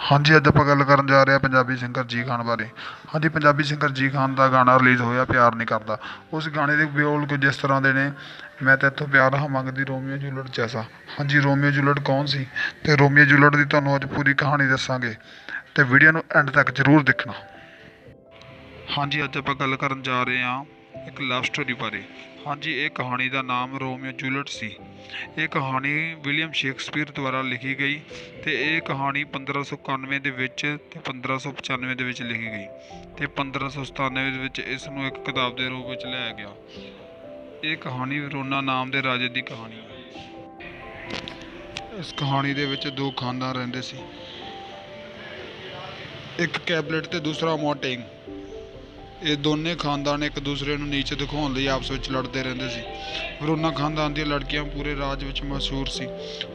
हाँ जी, अज ਆਪਾਂ ਗੱਲ ਕਰਨ ਜਾ ਰਹੇ ਹਾਂ ਪੰਜਾਬੀ ਸਿੰਗਰ ਜੀ ਖਾਨ ਬਾਰੇ। ਹਾਂਜੀ, ਪੰਜਾਬੀ ਸਿੰਗਰ ਜੀ ਖਾਨ ਦਾ ਗਾਣਾ ਰਿਲੀਜ਼ ਹੋਇਆ ਪਿਆਰ ਨਹੀਂ ਕਰਦਾ। ਉਸ ਗਾਣੇ ਦੇ ਬੋਲ ਕੁਝ ਇਸ ਤਰ੍ਹਾਂ ਦੇ ਨੇ, ਮੈਂ ਤੇਥੋਂ ਪਿਆਰ ਹਾਂ ਮੰਗਦੀ ਰੋਮੀਓ ਜੂਲੀਅਟ ਜੈਸਾ। ਹਾਂਜੀ, ਰੋਮੀਓ ਜੂਲੀਅਟ ਕੌਣ ਸੀ ਅਤੇ ਰੋਮੀਓ ਜੂਲੀਅਟ ਦੀ ਤੁਹਾਨੂੰ ਅੱਜ ਪੂਰੀ ਕਹਾਣੀ ਦੱਸਾਂਗੇ, ਅਤੇ ਵੀਡੀਓ ਨੂੰ ਐਂਡ ਤੱਕ ਜ਼ਰੂਰ ਦੇਖਣਾ। ਹਾਂਜੀ, ਅੱਜ ਆਪਾਂ ਗੱਲ ਕਰਨ ਜਾ ਰਹੇ ਹਾਂ ਇੱਕ ਲਵ ਸਟੋਰੀ ਬਾਰੇ। ਹਾਂਜੀ, ਇਹ ਕਹਾਣੀ ਦਾ ਨਾਮ ਰੋਮੀਓ ਜੂਲੀਅਟ ਸੀ। ਇਹ ਕਹਾਣੀ ਵਿਲੀਅਮ ਸ਼ੇਕਸਪੀਅਰ ਦੁਆਰਾ ਲਿਖੀ ਗਈ ਅਤੇ ਇਹ ਕਹਾਣੀ 1591 ਦੇ ਵਿੱਚ ਅਤੇ 1595 ਦੇ ਵਿੱਚ ਲਿਖੀ ਗਈ ਅਤੇ 1597 ਦੇ ਵਿੱਚ ਇਸ ਨੂੰ ਇੱਕ ਕਿਤਾਬ ਦੇ ਰੂਪ ਵਿੱਚ ਲਿਆਇਆ ਗਿਆ। ਇਹ ਕਹਾਣੀ ਵਰੋਨਾ ਨਾਮ ਦੇ ਰਾਜੇ ਦੀ ਕਹਾਣੀ ਹੈ। ਇਸ ਕਹਾਣੀ ਦੇ ਵਿੱਚ ਦੋ ਖਾਨਦਾਨ ਰਹਿੰਦੇ ਸੀ, ਇੱਕ ਕੈਪਲੇਟ ਅਤੇ ਦੂਸਰਾ ਮੋਂਟੇਗ। ਇਹ ਦੋਨੇ ਖਾਨਦਾਨ ਇੱਕ ਦੂਸਰੇ ਨੂੰ ਨੀਚ ਦਿਖਾਉਣ ਲਈ ਆਪਸ ਵਿੱਚ ਲੜਦੇ ਰਹਿੰਦੇ ਸੀ। ਵਰੋਨਾ ਖਾਨਦਾਨ ਦੀਆਂ ਲੜਕੀਆਂ ਪੂਰੇ ਰਾਜ ਵਿੱਚ ਮਸ਼ਹੂਰ ਸੀ।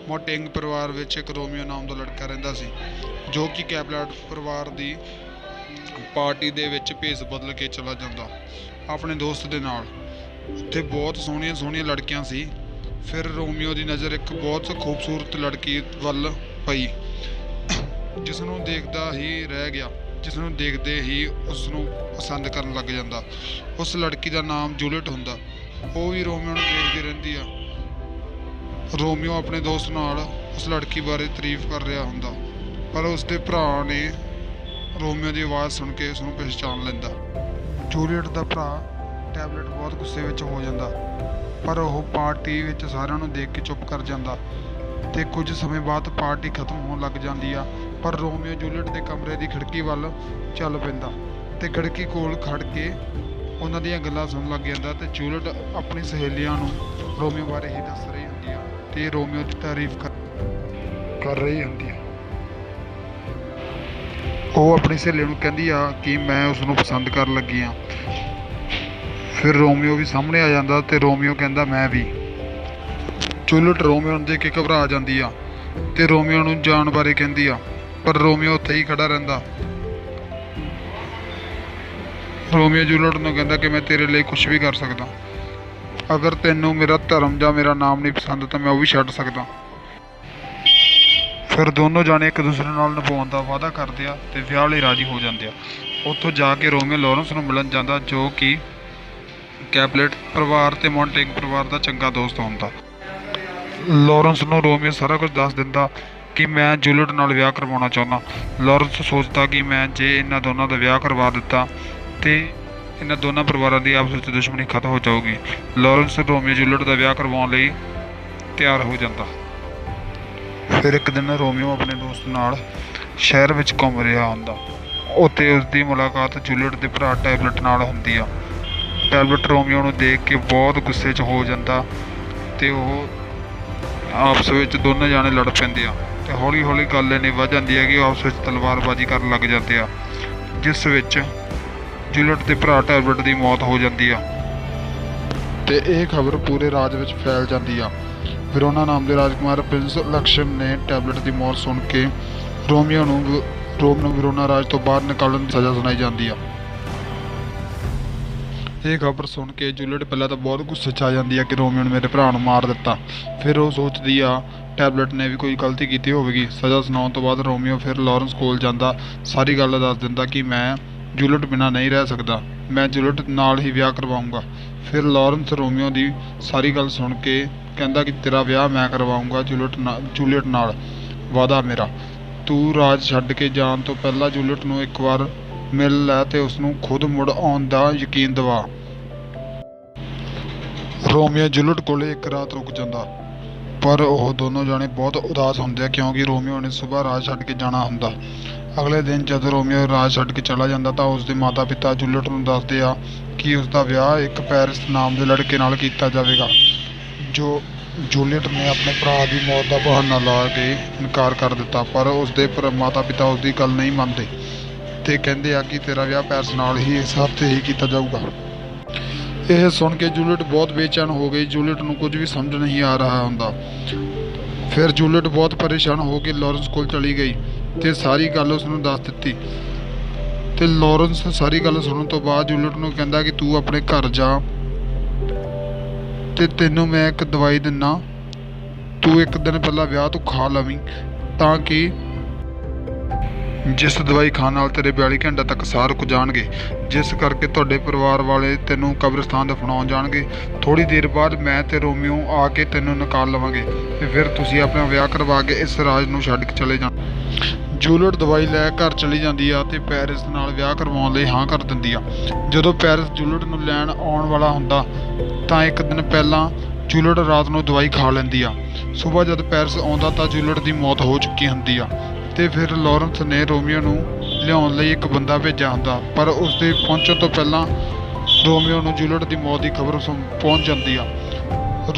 ਮੋਂਟੇਗ ਪਰਿਵਾਰ ਵਿੱਚ ਇੱਕ ਰੋਮੀਓ ਨਾਮ ਦਾ ਲੜਕਾ ਰਹਿੰਦਾ ਸੀ, ਜੋ ਕਿ ਕੈਪਲੇਟ ਪਰਿਵਾਰ ਦੀ ਪਾਰਟੀ ਦੇ ਵਿੱਚ ਭੇਸ ਬਦਲ ਕੇ ਚਲਾ ਜਾਂਦਾ ਆਪਣੇ ਦੋਸਤ ਦੇ ਨਾਲ। ਉੱਥੇ ਬਹੁਤ ਸੋਹਣੀਆਂ ਸੋਹਣੀਆਂ ਲੜਕੀਆਂ ਸੀ। ਫਿਰ ਰੋਮੀਓ ਦੀ ਨਜ਼ਰ ਇੱਕ ਬਹੁਤ ਖੂਬਸੂਰਤ ਲੜਕੀ ਵੱਲ ਪਈ, ਜਿਸ ਨੂੰ ਦੇਖਦੇ ਹੀ ਉਸ ਨੂੰ ਪਸੰਦ ਕਰਨ ਲੱਗ ਜਾਂਦਾ। ਉਸ ਲੜਕੀ ਦਾ ਨਾਮ ਜੂਲੀਅਟ ਹੁੰਦਾ। ਉਹ ਵੀ ਰੋਮੀਓ ਨੂੰ ਦੇਖਦੀ ਰਹਿੰਦੀ ਆ। ਰੋਮੀਓ ਆਪਣੇ ਦੋਸਤ ਨਾਲ ਉਸ ਲੜਕੀ ਬਾਰੇ ਤਾਰੀਫ ਕਰ ਰਿਹਾ ਹੁੰਦਾ, ਪਰ ਉਸਦੇ ਭਰਾ ਨੇ ਰੋਮੀਓ ਦੀ ਆਵਾਜ਼ ਸੁਣ ਕੇ ਉਸ ਨੂੰ ਪਹਿਚਾਣ ਲੈਂਦਾ। ਜੂਲੀਅਟ ਦਾ ਭਰਾ ਟੈਬਲੇਟ ਬਹੁਤ ਗੁੱਸੇ ਵਿੱਚ ਹੋ ਜਾਂਦਾ, ਪਰ ਉਹ ਪਾਰਟੀ ਵਿੱਚ ਸਾਰਿਆਂ ਨੂੰ ਦੇਖ ਕੇ ਚੁੱਪ ਕਰ ਜਾਂਦਾ ਅਤੇ ਕੁਝ ਸਮੇਂ ਬਾਅਦ ਪਾਰਟੀ ਖਤਮ ਹੋਣ ਲੱਗ ਜਾਂਦੀ ਆ। ਪਰ ਰੋਮੀਓ ਜੂਲੀਅਟ ਦੇ ਕਮਰੇ ਦੀ ਖਿੜਕੀ ਵੱਲ ਚੱਲ ਪੈਂਦਾ ਅਤੇ ਖਿੜਕੀ ਕੋਲ ਖੜ੍ਹ ਕੇ ਉਹਨਾਂ ਦੀਆਂ ਗੱਲਾਂ ਸੁਣਨ ਲੱਗ ਜਾਂਦਾ ਅਤੇ ਜੂਲੀਅਟ ਆਪਣੀ ਸਹੇਲੀਆਂ ਨੂੰ ਰੋਮੀਓ ਬਾਰੇ ਹੀ ਦੱਸ ਰਹੀ ਹੁੰਦੀ ਆ ਅਤੇ ਰੋਮੀਓ ਦੀ ਤਾਰੀਫ ਕਰ ਰਹੀ ਹੁੰਦੀ ਆ। ਉਹ ਆਪਣੀ ਸਹੇਲੀ ਨੂੰ ਕਹਿੰਦੀ ਆ ਕਿ ਮੈਂ ਉਸ ਨੂੰ ਪਸੰਦ ਕਰਨ ਲੱਗੀ ਹਾਂ। ਫਿਰ ਰੋਮੀਓ ਵੀ ਸਾਹਮਣੇ ਆ ਜਾਂਦਾ ਅਤੇ ਰੋਮੀਓ ਕਹਿੰਦਾ ਮੈਂ ਵੀ। ਜੂਲੀਅਟ ਰੋਮੀਓ ਨੂੰ ਦੇਖ ਕੇ ਘਬਰਾ ਜਾਂਦੀ ਆ ਅਤੇ ਰੋਮੀਓ ਨੂੰ ਜਾਣ ਬਾਰੇ ਕਹਿੰਦੀ ਆ, ਪਰ ਰੋਮੀਓ ਉੱਥੇ ਹੀ ਖੜਾ ਰਹਿੰਦਾ। ਰੋਮੀਓ ਜੂਲੀਅਟ ਨੂੰ ਕਹਿੰਦਾ ਕਿ ਮੈਂ ਤੇਰੇ ਲਈ ਕੁਛ ਵੀ ਕਰ ਸਕਦਾ। ਅਗਰ ਤੈਨੂੰ ਮੇਰਾ ਧਰਮ ਜਾਂ ਮੇਰਾ ਨਾਮ ਨਹੀਂ ਪਸੰਦ ਤਾਂ ਮੈਂ ਉਹ ਵੀ ਛੱਡ ਸਕਦਾ। ਫਿਰ ਦੋਨੋਂ ਜਾਣੇ ਇੱਕ ਦੂਸਰੇ ਨਾਲ ਨਿਭਾਉਣ ਦਾ ਵਾਅਦਾ ਕਰਦੇ ਆ ਅਤੇ ਵਿਆਹ ਲਈ ਰਾਜ਼ੀ ਹੋ ਜਾਂਦੇ ਆ। ਉੱਥੋਂ ਜਾ ਕੇ ਰੋਮੀਓ ਲਾਰੈਂਸ ਨੂੰ ਮਿਲਣ ਜਾਂਦਾ, ਜੋ ਕਿ ਕੈਪਲੇਟ ਪਰਿਵਾਰ ਅਤੇ ਮੋਂਟੇਗ ਪਰਿਵਾਰ ਦਾ ਚੰਗਾ ਦੋਸਤ ਹੁੰਦਾ। ਲਾਰੈਂਸ ਨੂੰ ਰੋਮੀਓ ਸਾਰਾ ਕੁਝ ਦੱਸ ਦਿੰਦਾ ਕਿ ਮੈਂ ਜੂਲੀਅਟ ਨਾਲ ਵਿਆਹ ਕਰਵਾਉਣਾ ਚਾਹੁੰਦਾ। ਲਾਰੈਂਸ ਸੋਚਦਾ ਕਿ ਮੈਂ ਜੇ ਇਹਨਾਂ ਦੋਨਾਂ ਦਾ ਵਿਆਹ ਕਰਵਾ ਦਿੱਤਾ ਅਤੇ ਇਹਨਾਂ ਦੋਨਾਂ ਪਰਿਵਾਰਾਂ ਦੀ ਆਪਸ ਵਿੱਚ ਦੁਸ਼ਮਣੀ ਖਤਮ ਹੋ ਜਾਊਗੀ। ਲਾਰੈਂਸ ਰੋਮੀਓ ਜੂਲੀਅਟ ਦਾ ਵਿਆਹ ਕਰਵਾਉਣ ਲਈ ਤਿਆਰ ਹੋ ਜਾਂਦਾ। ਫਿਰ ਇੱਕ ਦਿਨ ਰੋਮੀਓ ਆਪਣੇ ਦੋਸਤ ਨਾਲ ਸ਼ਹਿਰ ਵਿੱਚ ਘੁੰਮ ਰਿਹਾ ਹੁੰਦਾ। ਉੱਥੇ ਉਸਦੀ ਮੁਲਾਕਾਤ ਜੂਲੀਅਟ ਦੇ ਭਰਾ ਟੈਬਲੇਟ ਨਾਲ ਹੁੰਦੀ ਆ। ਟੈਬਲੇਟ ਰੋਮੀਓ ਨੂੰ ਦੇਖ ਕੇ ਬਹੁਤ ਗੁੱਸੇ 'ਚ ਹੋ ਜਾਂਦਾ ਅਤੇ ਉਹ ਆਪਸ ਵਿੱਚ ਦੋਨੇ ਜਾਣੇ ਲੜ ਪੈਂਦੇ ਆ ਅਤੇ ਹੌਲੀ ਹੌਲੀ ਗੱਲ ਇੰਨੀ ਵੱਧ ਜਾਂਦੀ ਹੈ ਕਿ ਉਹ ਆਪਸ ਵਿੱਚ ਤਲਵਾਰਬਾਜ਼ੀ ਕਰਨ ਲੱਗ ਜਾਂਦੇ ਆ, ਜਿਸ ਵਿੱਚ ਜੂਲੀਅਟ ਦੇ ਭਰਾ ਟੈਬਲੇਟ ਦੀ ਮੌਤ ਹੋ ਜਾਂਦੀ ਆ ਅਤੇ ਇਹ ਖਬਰ ਪੂਰੇ ਰਾਜ ਵਿੱਚ ਫੈਲ ਜਾਂਦੀ ਆ। ਵਰੋਨਾ ਨਾਮ ਦੇ ਰਾਜਕੁਮਾਰ ਪ੍ਰਿੰਸ ਲਕਸ਼ਣ ਨੇ ਟੈਬਲੇਟ ਦੀ ਮੌਤ ਸੁਣ ਕੇ ਰੋਮੀਓ ਨੂੰ ਵਰੋਨਾ ਰਾਜ ਤੋਂ ਬਾਹਰ ਨਿਕਾਲਣ ਦੀ ਸਜ਼ਾ ਸੁਣਾਈ ਜਾਂਦੀ ਆ। ਇਹ ਖਬਰ ਸੁਣ ਕੇ ਜੂਲੀਅਟ ਪਹਿਲਾਂ ਤਾਂ ਬਹੁਤ ਗੁੱਸੇ 'ਚ ਆ ਜਾਂਦੀ ਆ ਕਿ ਰੋਮੀਓ ਨੇ ਮੇਰੇ ਭਰਾ ਨੂੰ ਮਾਰ ਦਿੱਤਾ। ਫਿਰ ਉਹ ਸੋਚਦੀ ਆ ਟੈਬਲੇਟ ਨੇ ਵੀ ਕੋਈ ਗਲਤੀ ਕੀਤੀ ਹੋਵੇਗੀ। ਸਜ਼ਾ ਸੁਣਾਉਣ ਤੋਂ ਬਾਅਦ ਰੋਮੀਓ ਫਿਰ ਲਾਰੈਂਸ ਕੋਲ ਜਾਂਦਾ, ਸਾਰੀ ਗੱਲ ਦੱਸ ਦਿੰਦਾ ਕਿ ਮੈਂ ਜੂਲੀਅਟ ਬਿਨਾਂ ਨਹੀਂ ਰਹਿ ਸਕਦਾ, ਮੈਂ ਜੂਲੀਅਟ ਨਾਲ ਹੀ ਵਿਆਹ ਕਰਵਾਊਂਗਾ। ਫਿਰ ਲਾਰੈਂਸ ਰੋਮੀਓ ਦੀ ਸਾਰੀ ਗੱਲ ਸੁਣ ਕੇ ਕਹਿੰਦਾ ਕਿ ਤੇਰਾ ਵਿਆਹ ਮੈਂ ਕਰਵਾਊਂਗਾ ਜੂਲੀਅਟ ਨਾਲ, ਵਾਅਦਾ ਮੇਰਾ। ਤੂੰ ਰਾਜ ਛੱਡ ਕੇ ਜਾਣ ਤੋਂ ਪਹਿਲਾਂ ਜੂਲੀਅਟ ਨੂੰ ਇੱਕ ਵਾਰ ਮਿਲ ਲੈ ਅਤੇ ਉਸਨੂੰ ਖੁਦ ਮੁੜ ਆਉਣ ਦਾ ਯਕੀਨ ਦਿਵਾ। ਰੋਮੀਓ ਜੂਲੀਅਟ ਕੋਲ ਇੱਕ ਰਾਤ ਰੁਕ ਜਾਂਦਾ, ਪਰ ਉਹ ਦੋਨੋਂ ਜਾਣੇ ਬਹੁਤ ਉਦਾਸ ਹੁੰਦੇ ਆ ਕਿਉਂਕਿ ਰੋਮੀਓ ਨੇ ਸੁਬਾਹ ਰਾਜ ਛੱਡ ਕੇ ਜਾਣਾ ਹੁੰਦਾ। ਅਗਲੇ ਦਿਨ ਜਦ ਰੋਮੀਓ ਰਾਜ ਛੱਡ ਕੇ ਚਲਾ ਜਾਂਦਾ ਤਾਂ ਉਸਦੇ ਮਾਤਾ ਪਿਤਾ ਜੂਲੀਅਟ ਨੂੰ ਦੱਸਦੇ ਆ ਕਿ ਉਸਦਾ ਵਿਆਹ ਇੱਕ ਪੈਰਿਸ ਨਾਮ ਦੇ ਲੜਕੇ ਨਾਲ ਕੀਤਾ ਜਾਵੇਗਾ। ਜੋ ਜੂਲੀਅਟ ਨੇ ਆਪਣੇ ਭਰਾ ਦੀ ਮੌਤ ਦਾ ਬਹਾਨਾ ਲਾ ਕੇ ਇਨਕਾਰ ਕਰ ਦਿੱਤਾ, ਪਰ ਉਸਦੇ ਮਾਤਾ ਪਿਤਾ ਉਸਦੀ ਗੱਲ ਨਹੀਂ ਮੰਨਦੇ ਅਤੇ ਕਹਿੰਦੇ ਆ ਕਿ ਤੇਰਾ ਵਿਆਹ ਪੈਰਿਸ ਨਾਲ ਹੀ ਇਸ ਹਫ਼ਤੇ ਹੀ ਕੀਤਾ ਜਾਊਗਾ। ਇਹ ਸੁਣ ਕੇ ਜੂਲੀਅਟ ਬਹੁਤ ਬੇਚੈਨ ਹੋ ਗਈ। ਜੂਲੀਅਟ ਨੂੰ ਕੁਝ ਵੀ ਸਮਝ ਨਹੀਂ ਆ ਰਿਹਾ ਹੁੰਦਾ। ਫਿਰ ਜੂਲੀਅਟ ਬਹੁਤ ਪਰੇਸ਼ਾਨ ਹੋ ਕੇ ਲਾਰੈਂਸ ਕੋਲ ਚਲੀ ਗਈ ਅਤੇ ਸਾਰੀ ਗੱਲ ਉਸਨੂੰ ਦੱਸ ਦਿੱਤੀ ਅਤੇ ਲਾਰੈਂਸ ਸਾਰੀ ਗੱਲ ਸੁਣਨ ਤੋਂ ਬਾਅਦ ਜੂਲੀਅਟ ਨੂੰ ਕਹਿੰਦਾ ਕਿ ਤੂੰ ਆਪਣੇ ਘਰ ਜਾ ਅਤੇ ਤੈਨੂੰ ਮੈਂ ਇੱਕ ਦਵਾਈ ਦਿੰਦਾ, ਤੂੰ ਇੱਕ ਦਿਨ ਪਹਿਲਾਂ ਵਿਆਹ ਤੋਂ ਖਾ ਲਵੀਂ ਤਾਂ ਕਿ ਜਿਸ ਦਵਾਈ ਖਾਣ ਨਾਲ ਤੇਰੇ 42 ਘੰਟੇ ਤੱਕ ਸਾਹ ਰੁਕ ਜਾਣਗੇ, ਜਿਸ ਕਰਕੇ ਤੁਹਾਡੇ ਪਰਿਵਾਰ ਵਾਲੇ ਤੈਨੂੰ ਕਬਰਸਤਾਨ ਦਫਨਾਉਣ ਜਾਣਗੇ। ਥੋੜ੍ਹੀ ਦੇਰ ਬਾਅਦ ਮੈਂ ਤੇ ਰੋਮੀਓ ਆ ਕੇ ਤੈਨੂੰ ਨਿਕਾਲ ਲਵਾਂਗੇ ਤੇ ਫਿਰ ਤੁਸੀਂ ਆਪਣਾ ਵਿਆਹ ਕਰਵਾ ਕੇ ਇਸ ਰਾਜ ਨੂੰ ਛੱਡ ਕੇ ਚਲੇ ਜਾਣਾ। ਜੂਲੀਅਟ ਦਵਾਈ ਲੈ ਘਰ ਚਲੀ ਜਾਂਦੀ ਆ ਤੇ ਪੈਰਿਸ ਨਾਲ ਵਿਆਹ ਕਰਵਾਉਣ ਲਈ ਹਾਂ ਕਰ ਦਿੰਦੀ ਆ। ਜਦੋਂ ਪੈਰਿਸ ਜੂਲੀਅਟ ਨੂੰ ਲੈਣ ਆਉਣ ਵਾਲਾ ਹੁੰਦਾ ਤਾਂ ਇੱਕ ਦਿਨ ਪਹਿਲਾਂ ਜੂਲੀਅਟ ਰਾਤ ਨੂੰ ਦਵਾਈ ਖਾ ਲੈਂਦੀ ਆ। ਸੁਬਾਹ ਜਦ ਪੈਰਿਸ ਆਉਂਦਾ ਤਾਂ ਜੂਲੀਅਟ ਦੀ ਮੌਤ ਹੋ ਚੁੱਕੀ ਹੁੰਦੀ ਆ ਤੇ ਫਿਰ ਲਾਰੈਂਸ ਨੇ ਰੋਮੀਓ ਨੂੰ ਲਿਆਉਣ ਲਈ ਇੱਕ ਬੰਦਾ ਭੇਜਿਆ ਹੁੰਦਾ, ਪਰ ਉਸ ਦੇ ਪਹੁੰਚਣ ਤੋਂ ਪਹਿਲਾਂ ਰੋਮੀਓ ਨੂੰ ਜੂਲੀਅਟ ਦੀ ਮੌਤ ਦੀ ਖਬਰ ਪਹੁੰਚ ਜਾਂਦੀ ਆ।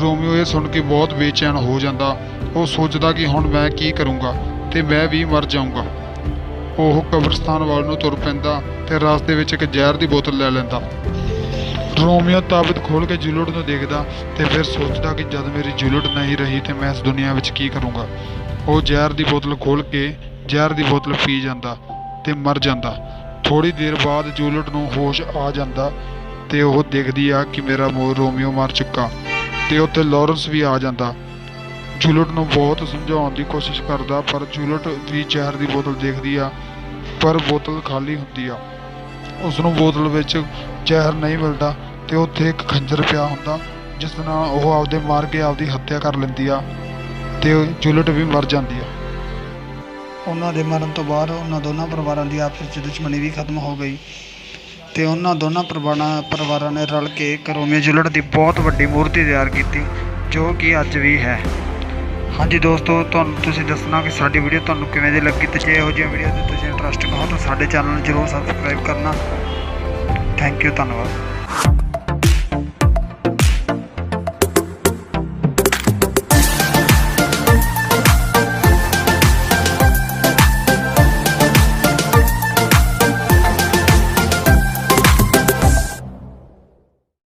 ਰੋਮੀਓ ਇਹ ਸੁਣ ਕੇ ਬਹੁਤ ਬੇਚੈਨ ਹੋ ਜਾਂਦਾ। ਉਹ ਸੋਚਦਾ ਕਿ ਹੁਣ ਮੈਂ ਕੀ ਕਰੂੰਗਾ ਤੇ ਮੈਂ ਵੀ ਮਰ ਜਾਊਂਗਾ। ਉਹ ਕਬਰਸਤਾਨ ਵੱਲ ਨੂੰ ਤੁਰ ਪੈਂਦਾ ਤੇ ਰਸਤੇ ਵਿੱਚ ਇੱਕ ਜ਼ਹਿਰ ਦੀ ਬੋਤਲ ਲੈ ਲੈਂਦਾ। ਰੋਮੀਓ ਤਾਬਿਤ ਖੋਲ੍ਹ ਕੇ ਜੂਲੀਅਟ ਨੂੰ ਦੇਖਦਾ ਤੇ ਫਿਰ ਸੋਚਦਾ ਕਿ ਜਦ ਮੇਰੀ ਜੂਲੀਅਟ ਨਹੀਂ ਰਹੀ ਤੇ ਮੈਂ ਇਸ ਦੁਨੀਆ ਵਿੱਚ ਕੀ ਕਰੂੰਗਾ। ਉਹ ਜ਼ਹਿਰ ਦੀ ਬੋਤਲ ਖੋਲ੍ਹ ਕੇ ਜ਼ਹਿਰ ਦੀ ਬੋਤਲ ਪੀ ਜਾਂਦਾ ਤੇ ਮਰ ਜਾਂਦਾ। ਥੋੜ੍ਹੀ ਦੇਰ ਬਾਅਦ ਜੂਲੀਅਟ ਨੂੰ ਹੋਸ਼ ਆ ਜਾਂਦਾ ਤੇ ਉਹ ਦੇਖਦੀ ਆ ਕਿ ਮੇਰਾ ਰੋਮੀਓ ਮਰ ਚੁੱਕਾ ਤੇ ਉੱਥੇ ਲਾਰੈਂਸ ਵੀ ਆ ਜਾਂਦਾ। ਜੂਲੀਅਟ ਨੂੰ ਬਹੁਤ ਸਮਝਾਉਣ ਦੀ ਕੋਸ਼ਿਸ਼ ਕਰਦਾ, ਪਰ ਜੂਲੀਅਟ ਵੀ ਜ਼ਹਿਰ ਦੀ ਬੋਤਲ ਦੇਖਦੀ ਆ ਪਰ ਬੋਤਲ ਖਾਲੀ ਹੁੰਦੀ ਆ। ਉਸ ਨੂੰ ਬੋਤਲ ਵਿੱਚ ਜ਼ਹਿਰ ਨਹੀਂ ਮਿਲਦਾ ਤੇ ਉੱਥੇ ਇੱਕ ਖੰਜਰ ਪਿਆ ਹੁੰਦਾ ਜਿਸ ਨਾਲ ਉਹ ਆਪਦੇ ਮਾਰ ਕੇ ਆਪਦੀ ਹੱਤਿਆ ਕਰ ਲੈਂਦੀ ਆ ਤੇ ਜੂਲੀਅਟ ਵੀ ਮਰ ਜਾਂਦੀ ਆ। ਉਹਨਾਂ ਦੇ ਮਰਨ ਤੋਂ ਬਾਅਦ ਉਹਨਾਂ ਦੋਨਾਂ ਪਰਿਵਾਰਾਂ ਦੀ ਆਪਸ ਵਿੱਚ ਦੁਸ਼ਮਣੀ ਵੀ ਖਤਮ ਹੋ ਗਈ ਤੇ ਉਹਨਾਂ ਦੋਨਾਂ ਪਰਿਵਾਰਾਂ ਨੇ ਰਲ ਕੇ ਇੱਕ ਰੋਮੀਓ ਜੂਲੀਅਟ ਦੀ ਬਹੁਤ ਵੱਡੀ ਮੂਰਤੀ ਤਿਆਰ ਕੀਤੀ ਜੋ ਕਿ ਅੱਜ ਵੀ ਹੈ। ਹਾਂਜੀ ਦੋਸਤੋ, ਤੁਸੀਂ ਦੱਸਣਾ ਕਿ ਸਾਡੀ ਵੀਡੀਓ ਤੁਹਾਨੂੰ ਕਿਵੇਂ ਦੀ ਲੱਗੀ ਤੇ ਜੇ ਇਹੋ ਜਿਹੀਆਂ ਵੀਡੀਓ ਦੇ ਤੁਸੀਂ ਇੰਟਰਸਟਿਡ ਹੋ ਤਾਂ ਸਾਡੇ ਚੈਨਲ ਨੂੰ ਜ਼ਰੂਰ ਸਬਸਕ੍ਰਾਈਬ ਕਰਨਾ। ਥੈਂਕ ਯੂ, ਧੰਨਵਾਦ।